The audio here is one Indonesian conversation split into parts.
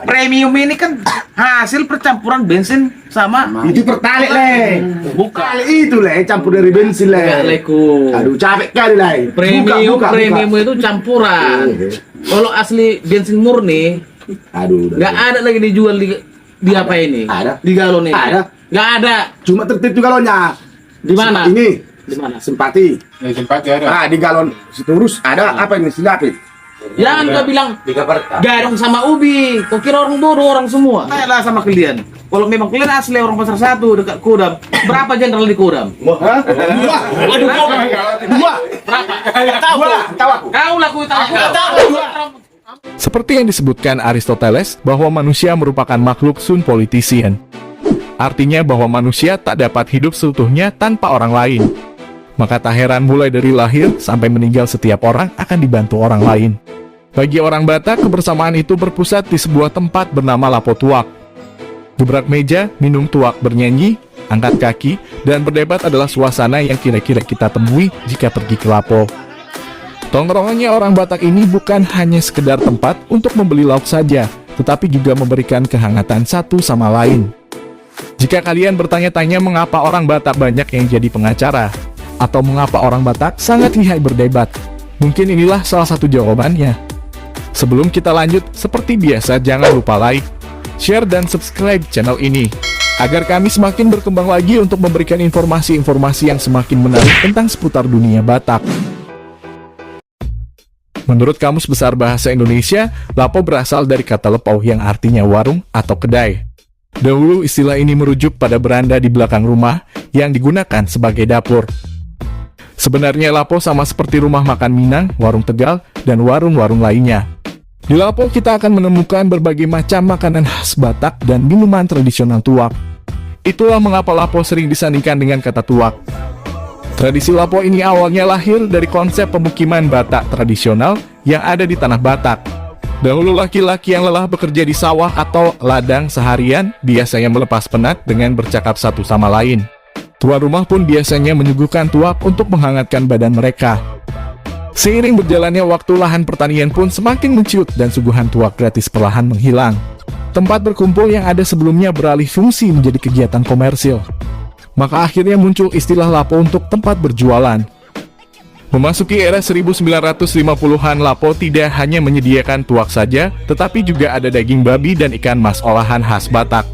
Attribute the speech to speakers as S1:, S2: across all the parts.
S1: Premium ini kan hasil percampuran bensin sama
S2: Itu pertalite le.
S1: bukan.
S2: Kali itu le campur dari bensin le.
S3: Enggak, Leko.
S2: Aduh capek kali le.
S3: Premium itu campuran. Kalau asli bensin murni,
S2: Aduh.
S3: nggak ada lagi dijual di apa ini?
S2: Ada.
S3: Di galon ini.
S2: Ada.
S3: Nggak ada.
S2: Cuma tertib juga galonnya.
S3: Di mana?
S2: Ini.
S3: Di mana?
S2: Simpati.
S4: Ya, simpati ada.
S2: Di galon seterus ada apa ini silapi?
S3: Jangan kau bilang garung sama ubi. Kau kira orang bodoh orang semua.
S1: Tanyalah sama kalian. Kalau memang kalian asli orang pasar 1 dekat Kodam, berapa jenderal di Kodam?
S2: Hah? Dua.
S3: Aduh, kau
S2: Dua.
S3: berapa?
S2: Dua. Tahu aku.
S3: Kau laku tahu.
S5: Seperti yang disebutkan Aristoteles bahwa manusia merupakan makhluk sun politician. Artinya bahwa manusia tak dapat hidup seutuhnya tanpa orang lain. Maka tak heran mulai dari lahir sampai meninggal setiap orang akan dibantu orang lain. Bagi orang Batak, kebersamaan itu berpusat di sebuah tempat bernama Lapo Tuak. Gebrak meja, minum tuak, bernyanyi, angkat kaki, dan berdebat adalah suasana yang kira-kira kita temui jika pergi ke Lapo. Tongkrongannya orang Batak ini bukan hanya sekedar tempat untuk membeli lauk saja, tetapi juga memberikan kehangatan satu sama lain. Jika kalian bertanya-tanya mengapa orang Batak banyak yang jadi pengacara, atau mengapa orang Batak sangat lihai berdebat, mungkin inilah salah satu jawabannya. Sebelum kita lanjut, seperti biasa jangan lupa like, share, dan subscribe channel ini, agar kami semakin berkembang lagi untuk memberikan informasi-informasi yang semakin menarik tentang seputar dunia Batak. Menurut Kamus Besar Bahasa Indonesia, Lapo berasal dari kata lepau yang artinya warung atau kedai. Dahulu istilah ini merujuk pada beranda di belakang rumah yang digunakan sebagai dapur. Sebenarnya Lapo sama seperti rumah makan Minang, warung Tegal, dan warung-warung lainnya. Di Lapo kita akan menemukan berbagai macam makanan khas Batak dan minuman tradisional tuak. Itulah mengapa Lapo sering disandingkan dengan kata tuak. Tradisi Lapo ini awalnya lahir dari konsep pemukiman Batak tradisional yang ada di tanah Batak. Dahulu laki-laki yang lelah bekerja di sawah atau ladang seharian biasanya melepas penat dengan bercakap satu sama lain. Tuan rumah pun biasanya menyuguhkan tuak untuk menghangatkan badan mereka. Seiring berjalannya waktu, lahan pertanian pun semakin menciut dan suguhan tuak gratis perlahan menghilang. Tempat berkumpul yang ada sebelumnya beralih fungsi menjadi kegiatan komersil. Maka akhirnya muncul istilah Lapo untuk tempat berjualan. Memasuki era 1950-an, Lapo tidak hanya menyediakan tuak saja, tetapi juga ada daging babi dan ikan mas olahan khas Batak.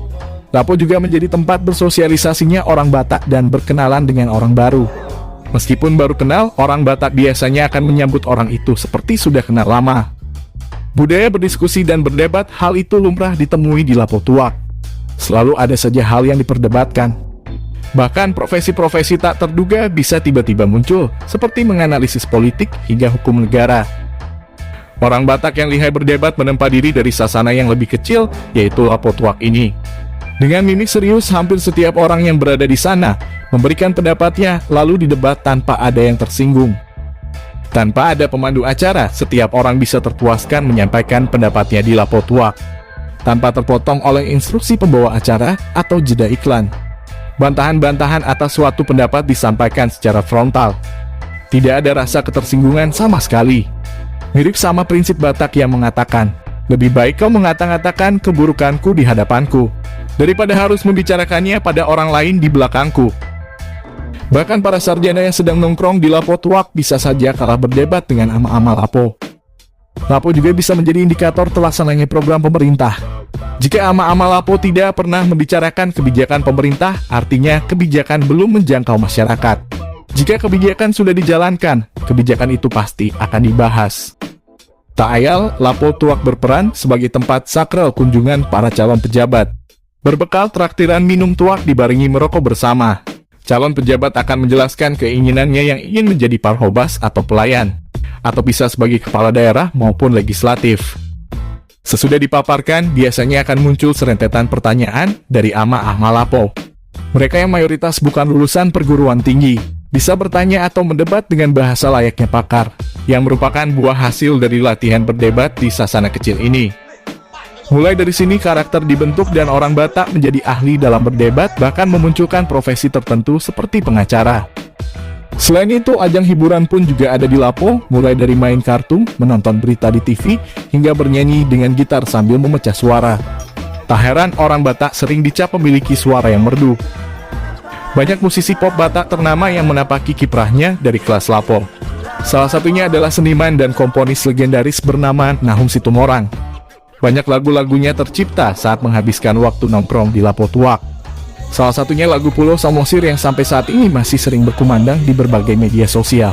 S5: Lapo juga menjadi tempat bersosialisasinya orang Batak dan berkenalan dengan orang baru. Meskipun baru kenal, orang Batak biasanya akan menyambut orang itu seperti sudah kenal lama. Budaya berdiskusi dan berdebat, hal itu lumrah ditemui di Lapo Tuak. Selalu ada saja hal yang diperdebatkan. Bahkan profesi-profesi tak terduga bisa tiba-tiba muncul, seperti menganalisis politik hingga hukum negara. Orang Batak yang lihai berdebat menempa diri dari sasana yang lebih kecil, yaitu Lapo Tuak ini. Dengan mimik serius, hampir setiap orang yang berada di sana memberikan pendapatnya, lalu didebat tanpa ada yang tersinggung. Tanpa ada pemandu acara, setiap orang bisa terpuaskan menyampaikan pendapatnya di Lapo Tuak, tanpa terpotong oleh instruksi pembawa acara atau jeda iklan. Bantahan-bantahan atas suatu pendapat disampaikan secara frontal. Tidak ada rasa ketersinggungan sama sekali. Mirip sama prinsip Batak yang mengatakan, lebih baik kau mengata-ngatakan keburukanku di hadapanku, daripada harus membicarakannya pada orang lain di belakangku. Bahkan para sarjana yang sedang nongkrong di Lapo Tuak bisa saja kalah berdebat dengan ama-ama Lapo. Lapo juga bisa menjadi indikator terlaksananya program pemerintah. Jika ama-ama Lapo tidak pernah membicarakan kebijakan pemerintah, artinya kebijakan belum menjangkau masyarakat. Jika kebijakan sudah dijalankan, kebijakan itu pasti akan dibahas. Tak ayal, Lapo Tuak berperan sebagai tempat sakral kunjungan para calon pejabat. Berbekal traktiran minum tuak dibarengi merokok bersama, calon pejabat akan menjelaskan keinginannya yang ingin menjadi parhobas atau pelayan, atau bisa sebagai kepala daerah maupun legislatif. Sesudah dipaparkan, biasanya akan muncul serentetan pertanyaan dari ama-ama Lapo. Mereka yang mayoritas bukan lulusan perguruan tinggi, bisa bertanya atau mendebat dengan bahasa layaknya pakar, yang merupakan buah hasil dari latihan berdebat di sasana kecil ini. Mulai dari sini karakter dibentuk dan orang Batak menjadi ahli dalam berdebat, bahkan memunculkan profesi tertentu seperti pengacara. Selain itu, ajang hiburan pun juga ada di Lapo, mulai dari main kartu, menonton berita di TV, hingga bernyanyi dengan gitar sambil memecah suara. Tak heran orang Batak sering dicap memiliki suara yang merdu. Banyak musisi pop Batak ternama yang menapaki kiprahnya dari kelas Lapo. Salah satunya adalah seniman dan komponis legendaris bernama Nahum Situmorang. Banyak lagu-lagunya tercipta saat menghabiskan waktu nongkrong di Lapo Tuak. Salah satunya lagu Pulau Samosir yang sampai saat ini masih sering berkumandang di berbagai media sosial.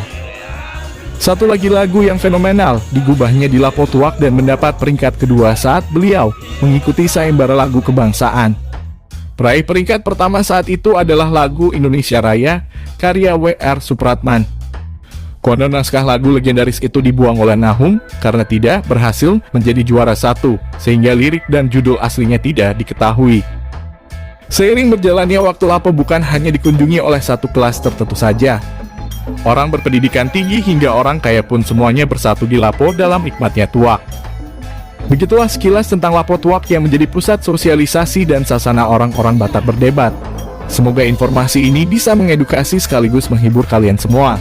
S5: Satu lagi lagu yang fenomenal digubahnya di Lapo Tuak dan mendapat peringkat kedua saat beliau mengikuti sayembara lagu kebangsaan. Peraih peringkat pertama saat itu adalah lagu Indonesia Raya karya W.R. Supratman. Konon naskah lagu legendaris itu dibuang oleh Nahum karena tidak berhasil menjadi juara satu, sehingga lirik dan judul aslinya tidak diketahui. Seiring berjalannya waktu, Lapo bukan hanya dikunjungi oleh satu kelas tertentu saja. Orang berpendidikan tinggi hingga orang kaya pun semuanya bersatu di Lapo dalam nikmatnya tuak. Begitulah sekilas tentang Lapo Tuak yang menjadi pusat sosialisasi dan sasana orang-orang Batak berdebat. Semoga informasi ini bisa mengedukasi sekaligus menghibur kalian semua.